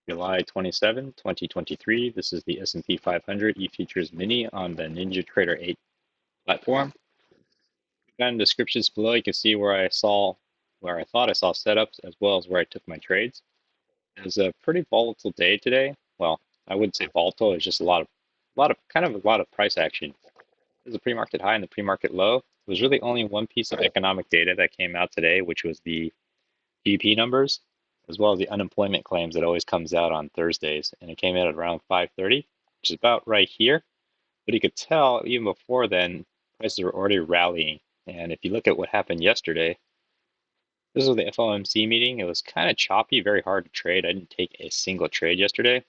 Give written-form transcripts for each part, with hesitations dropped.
July 27, 2023. This is the S&P 500 E-Futures Mini on the NinjaTrader 8 platform. Down in the descriptions below, you can see where I thought I saw setups as well as where I took my trades. It was a pretty volatile day today. Well, I wouldn't say volatile. It's just a lot of price action. There's a pre-market high and the pre-market low. There was really only one piece of economic data that came out today, which was the GDP numbers, as well as the unemployment claims that always comes out on Thursdays. And it came out at around 5:30, which is about right here. But you could tell even before then, prices were already rallying. And if you look at what happened yesterday, this was the FOMC meeting. It was kind of choppy, very hard to trade. I didn't take a single trade yesterday,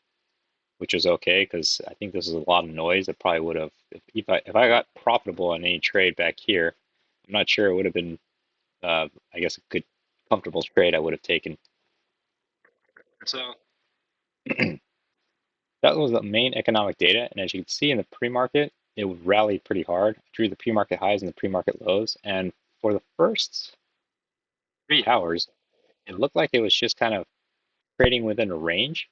which was okay because I think this is a lot of noise. It probably would have, if I got profitable on any trade back here, I'm not sure it would have been, I guess, a good, comfortable trade I would have taken. So that was the main economic data. And as you can see in the pre-market, it rallied pretty hard. I drew the pre-market highs and the pre-market lows. And for the first 3 hours, it looked like it was just kind of trading within a range,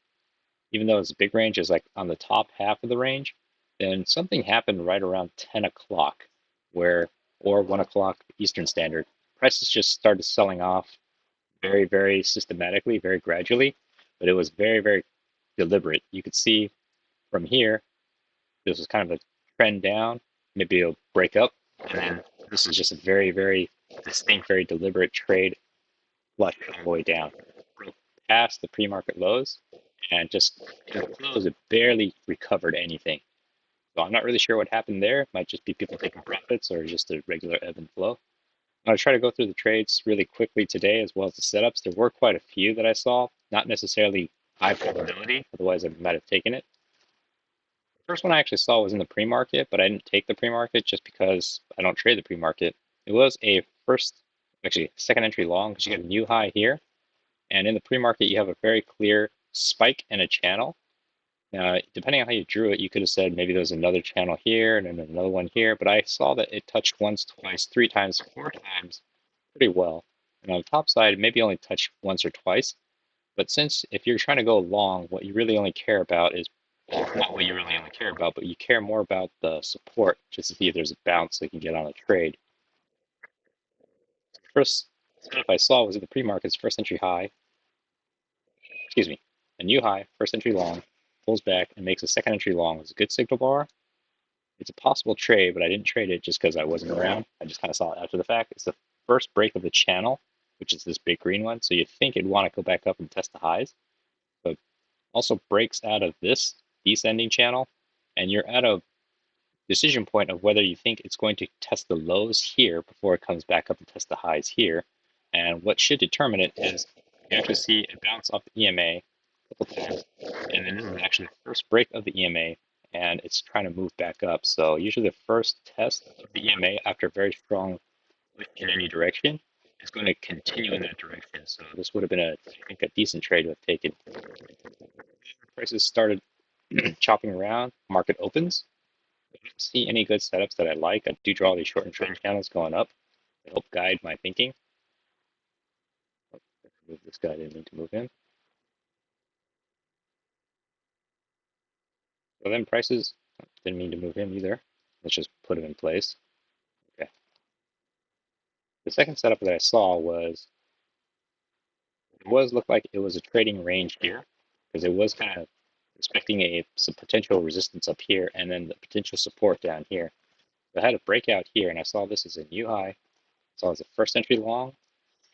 even though it's a big range, is like on the top half of the range. Then something happened right around 10 o'clock, or 1 o'clock Eastern Standard. Prices just started selling off very, very systematically, very gradually, but it was very, very deliberate. You could see from here, this is kind of a trend down. Maybe it'll break up, and then this is just a very, very distinct, very deliberate trade flush all the way down. Broke past the pre-market lows, and just to the close, it barely recovered anything. So I'm not really sure what happened there. It might just be people taking profits or just a regular ebb and flow. I'm going to try to go through the trades really quickly today, as well as the setups. There were quite a few that I saw, not necessarily high probability, otherwise I might have taken it. The first one I actually saw was in the pre-market, but I didn't take the pre-market just because I don't trade the pre-market. It was a second entry long, because you get a new high here. And in the pre-market, you have a very clear spike and a channel. Now, depending on how you drew it, you could have said maybe there's another channel here and then another one here, but I saw that it touched once, twice, 3 times, 4 times pretty well. And on the top side, maybe only touched once or twice. But since if you're trying to go long, what you really only care about is, well, not what you really only care about, but you care more about the support, just to see if there's a bounce they can get on a trade. First setup I saw was in the pre-market's first entry high, a new high, first entry long, pulls back and makes a second entry long. It's a good signal bar. It's a possible trade, but I didn't trade it just because I wasn't around. I just kind of saw it after the fact. It's the first break of the channel, which is this big green one. So you'd think it'd want to go back up and test the highs, but also breaks out of this descending channel, and you're at a decision point of whether you think it's going to test the lows here before it comes back up and test the highs here. And what should determine it is you actually see it bounce off the EMA a couple times, and then this is actually the first break of the EMA, and it's trying to move back up. So usually the first test of the EMA after a very strong lift in any direction is going to continue in that direction. So this would have been, I think, a decent trade to have taken. Prices started chopping around. Market opens. I don't see any good setups that I like. I do draw these short and trend channels going up. They help guide my thinking. Oh, move this guy. I didn't mean to move him. So then prices, didn't mean to move him either. Let's just put him in place. Okay. The second setup that I saw looked like it was a trading range here, because it was kind of expecting some potential resistance up here and then the potential support down here. So I had a breakout here, and I saw this as a new high. I saw it as a first entry long,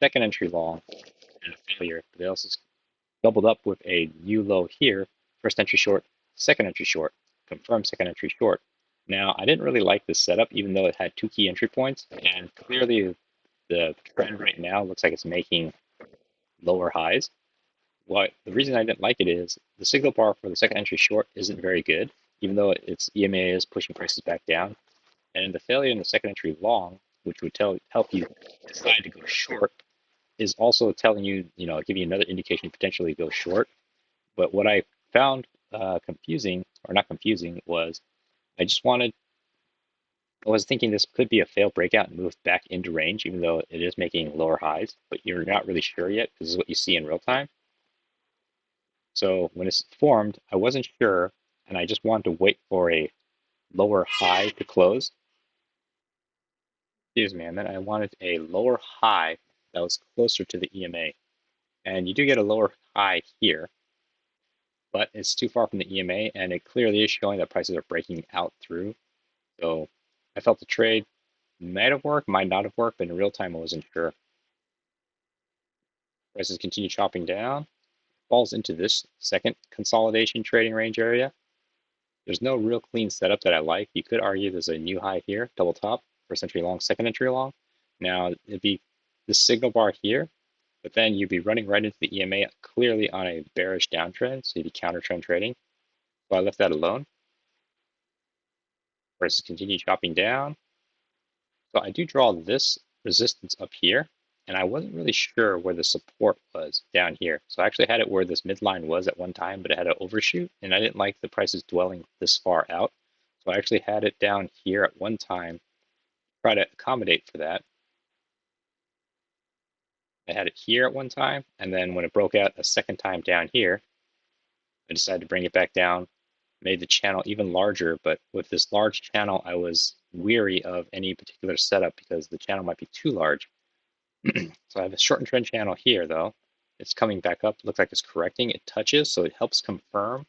second entry long, and a failure. But they also doubled up with a new low here, first entry short, second entry short, confirmed second entry short. Now, I didn't really like this setup, even though it had 2 key entry points, and clearly the trend right now looks like it's making lower highs. The reason I didn't like it is the signal bar for the second entry short isn't very good, even though its EMA is pushing prices back down. And the failure in the second entry long, which would help you decide to go short, is also telling you, give you another indication potentially go short. But what I found confusing, or not confusing, was I was thinking this could be a failed breakout and move back into range, even though it is making lower highs, but you're not really sure yet because this is what you see in real time. So when it's formed, I wasn't sure, and I just wanted to wait for a lower high to close. Excuse me, and then I wanted a lower high that was closer to the EMA. And you do get a lower high here, but it's too far from the EMA, and it clearly is showing that prices are breaking out through. So I felt the trade might have worked, might not have worked, but in real time I wasn't sure. Prices continue chopping down, falls into this second consolidation trading range area. There's no real clean setup that I like. You could argue there's a new high here, double top, first entry long, second entry long. Now it'd be this signal bar here, but then you'd be running right into the EMA clearly on a bearish downtrend, so you'd be counter trend trading. So I left that alone. Prices continue chopping down. So I do draw this resistance up here, and I wasn't really sure where the support was down here. So I actually had it where this midline was at one time, but it had an overshoot, and I didn't like the prices dwelling this far out. So I actually had it down here at one time, try to accommodate for that. I had it here at one time, and then when it broke out a second time down here, I decided to bring it back down, made the channel even larger, but with this large channel, I was weary of any particular setup because the channel might be too large. So I have a shortened trend channel here, though. It's coming back up. Looks like it's correcting. It touches, so it helps confirm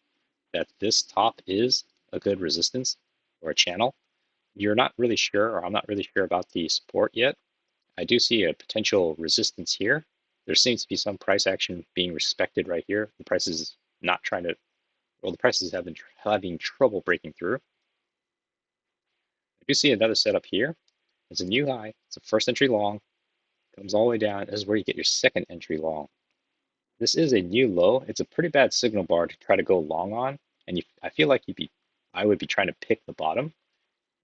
that this top is a good resistance or a channel. You're not really sure, or I'm not really sure about the support yet. I do see a potential resistance here. There seems to be some price action being respected right here. The price is not trying to, well, the prices have been having trouble breaking through. I do see another setup here. It's a new high. It's a first entry long. Comes all the way down. This is where you get your second entry long. This is a new low. It's a pretty bad signal bar to try to go long on, and I feel like I would be trying to pick the bottom.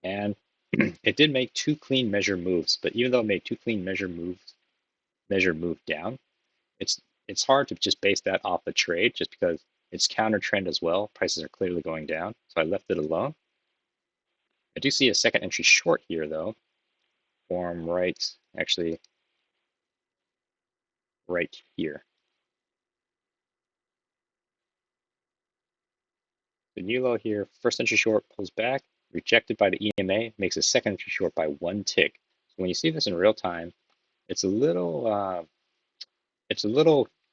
And it did make two clean measure moves, but even though it made two clean measure move down, it's hard to just base that off a trade just because it's counter trend as well. Prices are clearly going down, so I left it alone. I do see a second entry short here though, form actually right here. The new low here, first entry short pulls back, rejected by the EMA, makes a second entry short by one tick. So when you see this in real time, it's a little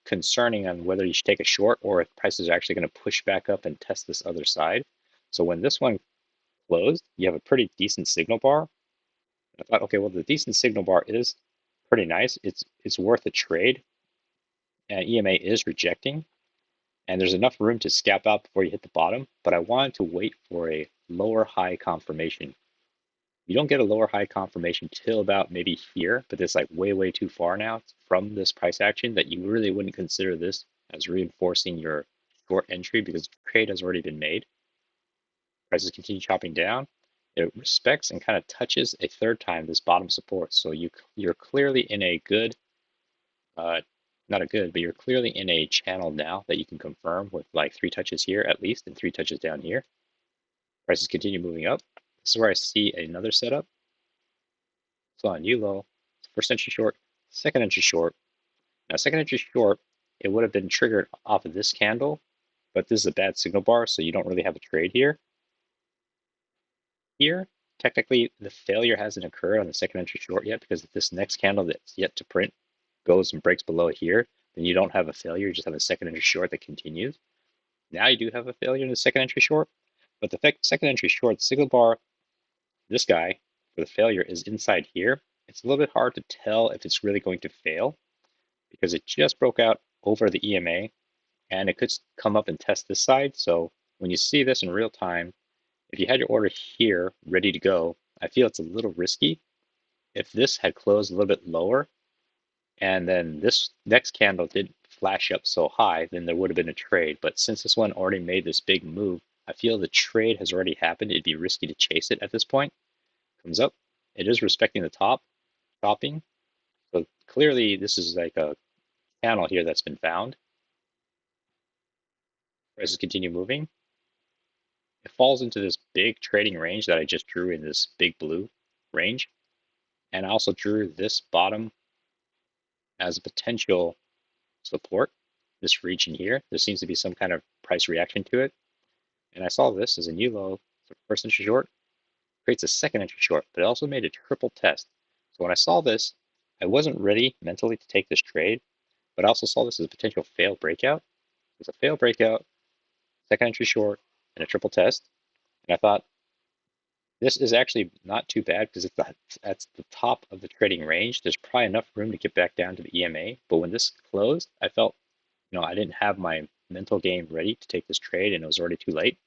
concerning on whether you should take a short or if prices are actually going to push back up and test this other side. So when this one closed, you have a pretty decent signal bar. I thought, okay, well, the decent signal bar is pretty nice. It's worth a trade, and EMA is rejecting, and there's enough room to scalp out before you hit the bottom, but I wanted to wait for a lower high confirmation. You don't get a lower high confirmation till about maybe here, but it's like way too far now from this price action that you really wouldn't consider this as reinforcing your short entry because the trade has already been made. Prices continue chopping down. It respects and kind of touches a third time this bottom support. So you're clearly in a good, not a good, but you're clearly in a channel now that you can confirm with like 3 touches here at least and 3 touches down here. Prices continue moving up. This is where I see another setup. So on new low, first entry short, second entry short. Now second entry short, it would have been triggered off of this candle, but this is a bad signal bar, so you don't really have a trade here. Here, technically, the failure hasn't occurred on the second entry short yet because if this next candle that's yet to print goes and breaks below here, then you don't have a failure, you just have a second entry short that continues. Now you do have a failure in the second entry short, but the second entry short signal bar, this guy, for the failure is inside here. It's a little bit hard to tell if it's really going to fail because it just broke out over the EMA and it could come up and test this side. So when you see this in real time, if you had your order here ready to go, I feel it's a little risky. If this had closed a little bit lower and then this next candle did flash up so high, then there would have been a trade. But since this one already made this big move, I feel the trade has already happened. It'd be risky to chase it at this point. Comes up. It is respecting the top, chopping. So clearly this is like a channel here that's been found. Prices continue moving. It falls into this big trading range that I just drew in this big blue range. And I also drew this bottom as a potential support. this region here. There seems to be some kind of price reaction to it. And I saw this as a new low, so first entry short, creates a second entry short, but it also made a triple test. So when I saw this, I wasn't ready mentally to take this trade, but I also saw this as a potential fail breakout. It's a fail breakout, second entry short, and a triple test. And I thought, this is actually not too bad because that's the top of the trading range. There's probably enough room to get back down to the EMA. But when this closed, I felt, I didn't have my mental game ready to take this trade and it was already too late.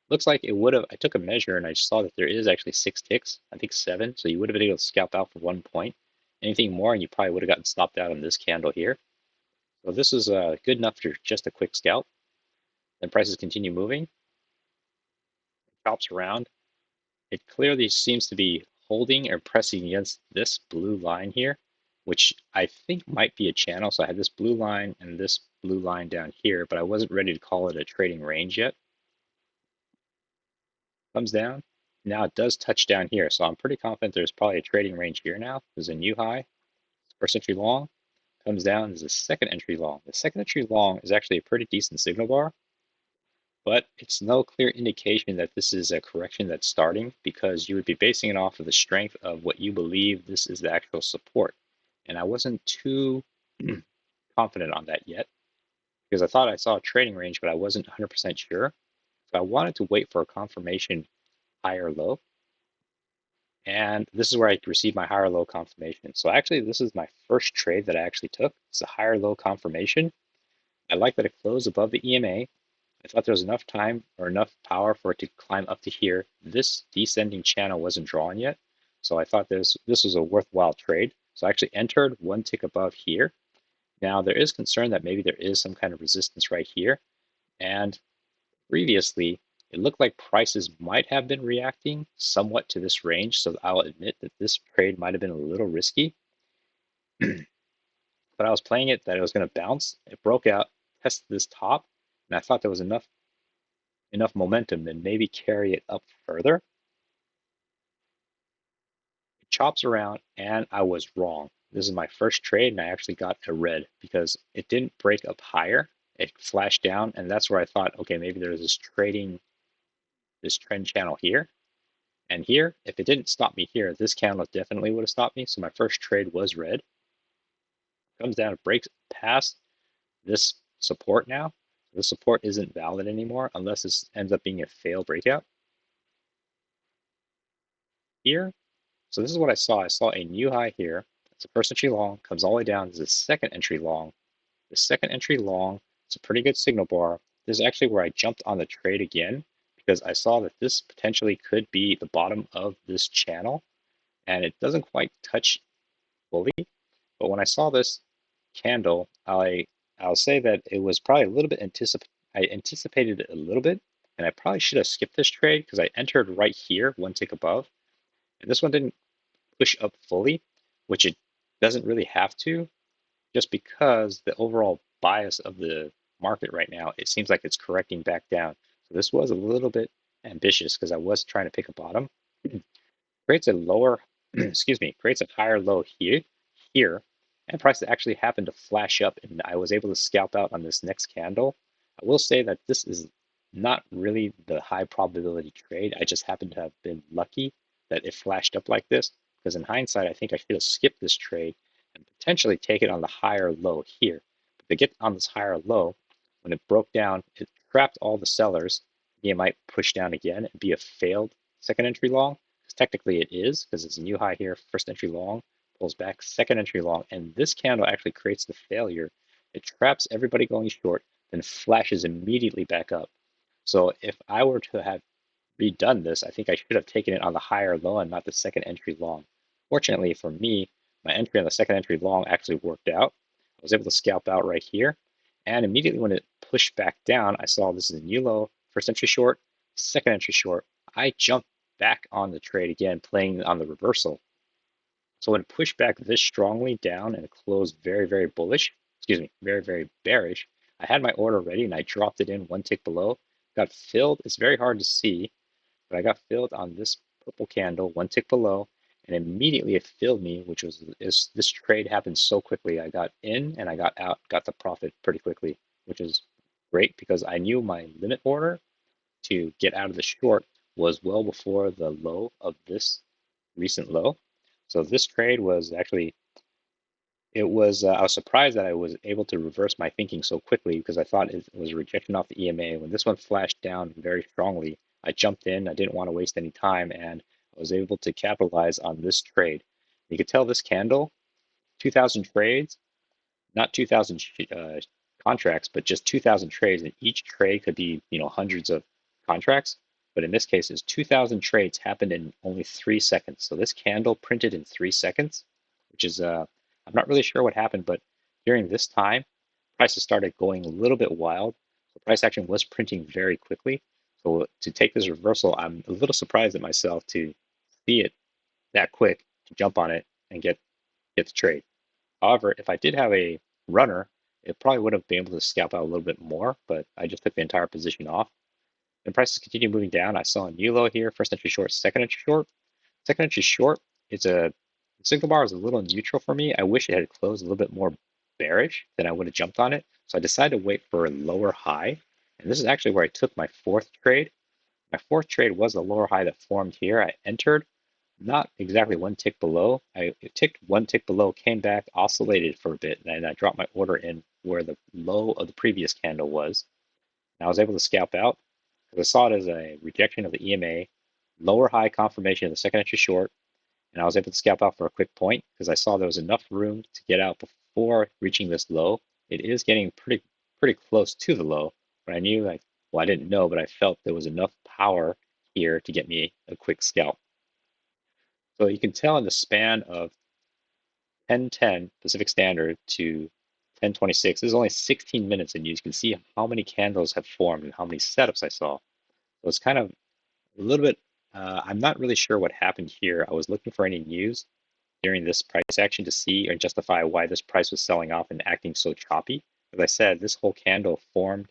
Looks like it would have, I took a measure and I saw that there is actually 6 ticks, I think 7. So you would have been able to scalp out for 1 point. Anything more and you probably would have gotten stopped out on this candle here. So this is good enough for just a quick scalp. Then prices continue moving, chops around. It clearly seems to be holding or pressing against this blue line here, which I think might be a channel. So I had this blue line and this blue line down here, but I wasn't ready to call it a trading range yet. Comes down. Now it does touch down here. So I'm pretty confident there's probably a trading range here now. There's a new high. First entry long. Comes down. There's a second entry long. The second entry long is actually a pretty decent signal bar, but it's no clear indication that this is a correction that's starting because you would be basing it off of the strength of what you believe this is the actual support. And I wasn't too confident on that yet because I thought I saw a trading range, but I wasn't 100% sure. So I wanted to wait for a confirmation higher low. And this is where I received my higher low confirmation. So actually, this is my first trade that I actually took. It's a higher low confirmation. I like that it closed above the EMA. I thought there was enough time or enough power for it to climb up to here. This descending channel wasn't drawn yet. So I thought this was a worthwhile trade. So I actually entered 1 tick above here. Now there is concern that maybe there is some kind of resistance right here. And previously, it looked like prices might have been reacting somewhat to this range. So I'll admit that this trade might have been a little risky. But I was playing it that it was going to bounce. It broke out, tested this top, and I thought there was enough momentum to maybe carry it up further. It chops around, and I was wrong. This is my first trade, and I actually got a red because it didn't break up higher. It flashed down, and that's where I thought, okay, maybe there's this trend channel here. And here, if it didn't stop me here, this candle definitely would have stopped me. So my first trade was red. Comes down, breaks past this support now. This support isn't valid anymore unless this ends up being a fail breakout. Here, so this is what I saw. I saw a new high here. It's a first entry long, comes all the way down. This is a second entry long. The second entry long, it's a pretty good signal bar. This is actually where I jumped on the trade again because I saw that this potentially could be the bottom of this channel. And it doesn't quite touch fully. But when I saw this candle, I'll say that it was probably a little bit I anticipated it a little bit, and I probably should have skipped this trade because I entered right here, 1 tick above, and this one didn't push up fully, which it doesn't really have to, just because the overall bias of the market right now, it seems like it's correcting back down. So this was a little bit ambitious because I was trying to pick a bottom. Creates a lower, creates a higher low here, and prices actually happened to flash up, and I was able to scalp out on this next candle. I will say that this is not really the high probability trade. I just happen to have been lucky that it flashed up like this, because in hindsight, I think I should have skipped this trade and potentially take it on the higher low here. But to get on this higher low, when it broke down, it trapped all the sellers. It might push down again and be a failed second entry long. Because technically it is, because it's a new high here, first entry long, pulls back, second entry long, and this candle actually creates the failure. It traps everybody going short, then flashes immediately back up. So if I were to have redone this, I think I should have taken it on the higher low and not the second entry long. Fortunately for me, my entry on the second entry long actually worked out. I was able to scalp out right here. And immediately when it pushed back down, I saw this is a new low, first entry short, second entry short. I jumped back on the trade again, playing on the reversal. So when it pushed back this strongly down and it closed very, very bullish, very, very bearish, I had my order ready and I dropped it in 1 tick below, got filled. It's very hard to see, but I got filled on this purple candle 1 tick below, and immediately it filled me, which was this trade happened so quickly. I got in and I got out, got the profit pretty quickly, which is great because I knew my limit order to get out of the short was well before the low of this recent low. So this trade was actually, I was surprised that I was able to reverse my thinking so quickly because I thought it was a rejection off the EMA. When this one flashed down very strongly, I jumped in. I didn't want to waste any time, and I was able to capitalize on this trade. You could tell this candle, 2,000 trades, not 2,000 contracts, but just 2,000 trades, and each trade could be, hundreds of contracts. But in this case, it's 2,000 trades happened in only 3 seconds. So this candle printed in 3 seconds, which is, I'm not really sure what happened, but during this time, prices started going a little bit wild. So price action was printing very quickly. So to take this reversal, I'm a little surprised at myself to see it that quick, to jump on it and get the trade. However, if I did have a runner, it probably would have been able to scalp out a little bit more, but I just took the entire position off. And prices continue moving down. I saw a new low here, first entry short, second entry short. Second entry short, the signal bar is a little neutral for me. I wish it had closed a little bit more bearish, then I would have jumped on it. So I decided to wait for a lower high. And this is actually where I took my fourth trade. My fourth trade was the lower high that formed here. I entered not exactly one tick below. I ticked one tick below, came back, oscillated for a bit, and I dropped my order in where the low of the previous candle was. And I was able to scalp out because I saw it as a rejection of the EMA, lower high confirmation of the second entry short, and I was able to scalp out for a quick point because I saw there was enough room to get out before reaching this low. It is getting pretty close to the low, but I knew, well, I didn't know, but I felt there was enough power here to get me a quick scalp. So you can tell in the span of 10:10 Pacific Standard to 10:26, this is only 16 minutes, and you can see how many candles have formed and how many setups I saw. So it's kind of a little bit, I'm not really sure what happened here. I was looking for any news during this price action to see or justify why this price was selling off and acting so choppy. As I said, this whole candle formed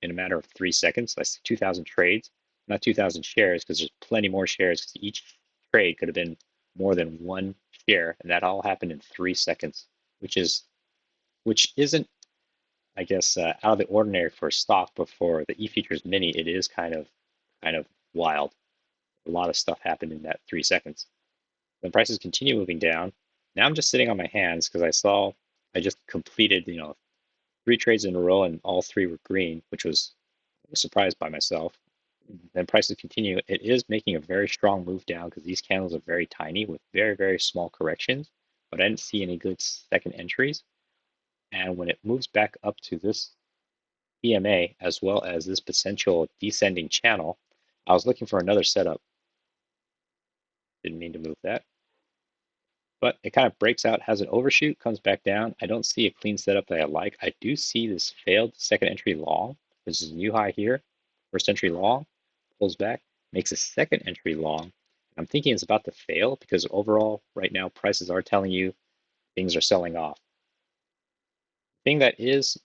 in a matter of 3 seconds. That's 2,000 trades, not 2,000 shares, because there's plenty more shares. Because each trade could have been more than one share, and that all happened in 3 seconds, which isn't, I guess, out of the ordinary for a stock, but for the E-Futures Mini, it is kind of wild. A lot of stuff happened in that 3 seconds. When prices continue moving down, now I'm just sitting on my hands because I just completed, 3 trades in a row and all three were green, which was surprised by myself. Then prices continue. It is making a very strong move down because these candles are very tiny with very, very small corrections, but I didn't see any good second entries. And when it moves back up to this EMA as well as this potential descending channel, I was looking for another setup. Didn't mean to move that. But it kind of breaks out, has an overshoot, comes back down. I don't see a clean setup that I like. I do see this failed second entry long. This is a new high here. First entry long, pulls back, makes a second entry long. I'm thinking it's about to fail because overall, right now, prices are telling you things are selling off. The thing that is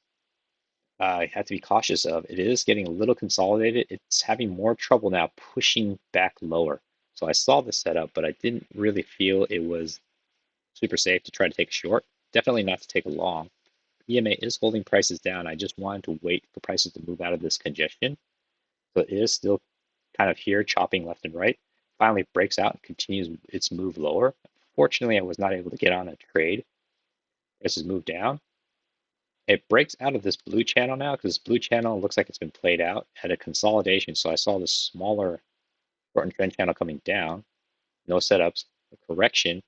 I have to be cautious of, it is getting a little consolidated. It's having more trouble now pushing back lower. So I saw the setup, but I didn't really feel it was super safe to try to take a short. Definitely not to take a long. EMA is holding prices down. I just wanted to wait for prices to move out of this congestion. So it is still kind of here chopping left and right. Finally breaks out and continues its move lower. Fortunately, I was not able to get on a trade. Prices move down. It breaks out of this blue channel now because this blue channel looks like it's been played out at a consolidation. So I saw this smaller short trend channel coming down, no setups, a correction,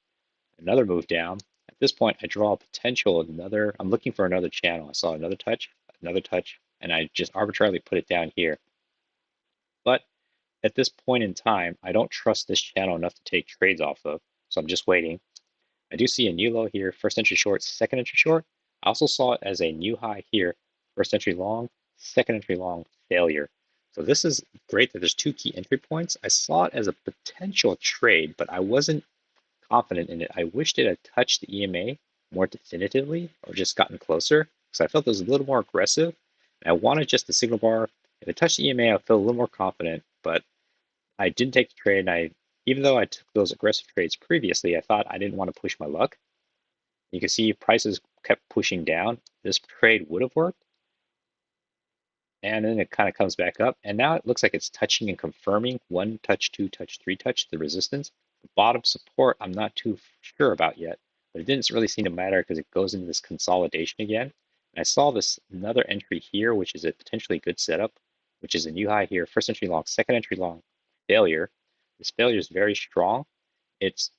another move down. At this point, I draw a potential I'm looking for another channel. I saw another touch, and I just arbitrarily put it down here. But at this point in time, I don't trust this channel enough to take trades off of, so I'm just waiting. I do see a new low here, first entry short, second entry short. I also saw it as a new high here, first entry long, second entry long, failure. So this is great that there's two key entry points. I saw it as a potential trade, but I wasn't confident in it. I wished it had touched the EMA more definitively or just gotten closer because I felt it was a little more aggressive. And I wanted just the signal bar. If it touched the EMA, I felt a little more confident, but I didn't take the trade and I even though I took those aggressive trades previously, I thought I didn't want to push my luck. You can see prices kept pushing down. This trade would have worked. And then it kind of comes back up. And now it looks like it's touching and confirming one touch, two touch, three touch, the resistance. The bottom support, I'm not too sure about yet, but it didn't really seem to matter because it goes into this consolidation again. And I saw this another entry here, which is a potentially good setup, which is a new high here, first entry long, second entry long, failure. This failure is very strong. It's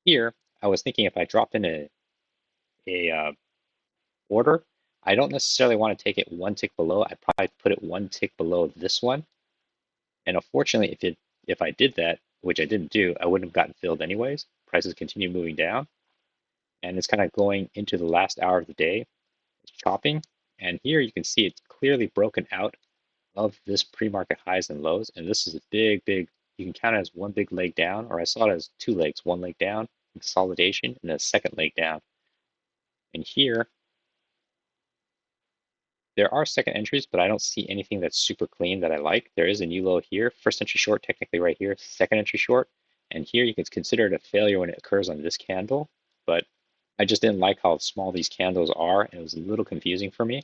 here. I was thinking if I drop in a order, I don't necessarily want to take it one tick below. I'd probably put it one tick below this one. And unfortunately, if I did that, which I didn't do, I wouldn't have gotten filled anyways. Prices continue moving down, and it's kind of going into the last hour of the day. It's chopping, and here you can see it's clearly broken out of this pre-market highs and lows. And this is a big, you can count it as one big leg down, or I saw it as two legs, one leg down, consolidation, and a second leg down. And here, there are second entries, but I don't see anything that's super clean that I like. There is a new low here, first entry short technically right here, second entry short. And here you can consider it a failure when it occurs on this candle, but I just didn't like how small these candles are, and it was a little confusing for me.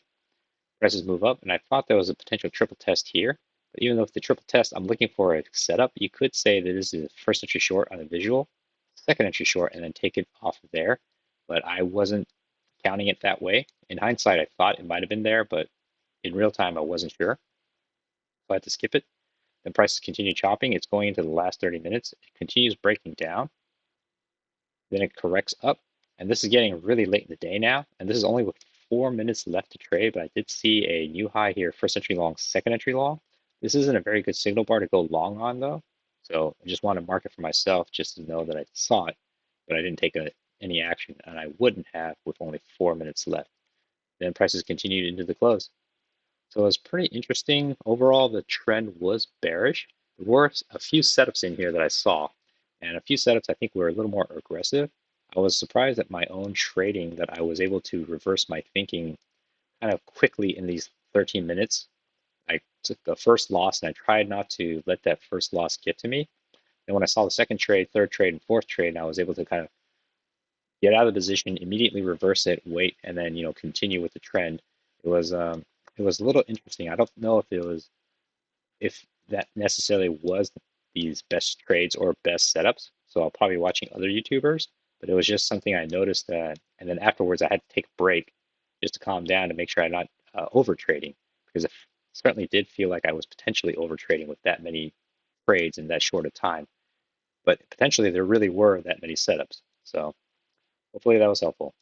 Prices move up, and I thought there was a potential triple test here. But even though it's the triple test, I'm looking for a setup. You could say that this is a first entry short on a visual, second entry short, and then take it off of there. But I wasn't counting it that way. In hindsight, I thought it might have been there, but in real time, I wasn't sure. So I had to skip it. Then prices continue chopping. It's going into the last 30 minutes. It continues breaking down. Then it corrects up. And this is getting really late in the day now. And this is only with 4 minutes left to trade. But I did see a new high here, first entry long, second entry long. This isn't a very good signal bar to go long on, though. So I just want to mark it for myself just to know that I saw it, but I didn't take any action. And I wouldn't have with only 4 minutes left. Then prices continued into the close. So it was pretty interesting. Overall, the trend was bearish. There were a few setups in here that I saw, and a few setups I think were a little more aggressive. I was surprised at my own trading that I was able to reverse my thinking kind of quickly in these 13 minutes. I took the first loss and I tried not to let that first loss get to me. And when I saw the second trade, third trade, and fourth trade, I was able to kind of get out of the position, immediately reverse it, wait, and then continue with the trend. It was a little interesting. I don't know if that necessarily was these best trades or best setups. So I'll probably be watching other YouTubers, but it was just something I noticed that, and then afterwards I had to take a break just to calm down to make sure I'm not over trading, because it certainly did feel like I was potentially over trading with that many trades in that short of time. But potentially there really were that many setups. So hopefully that was helpful.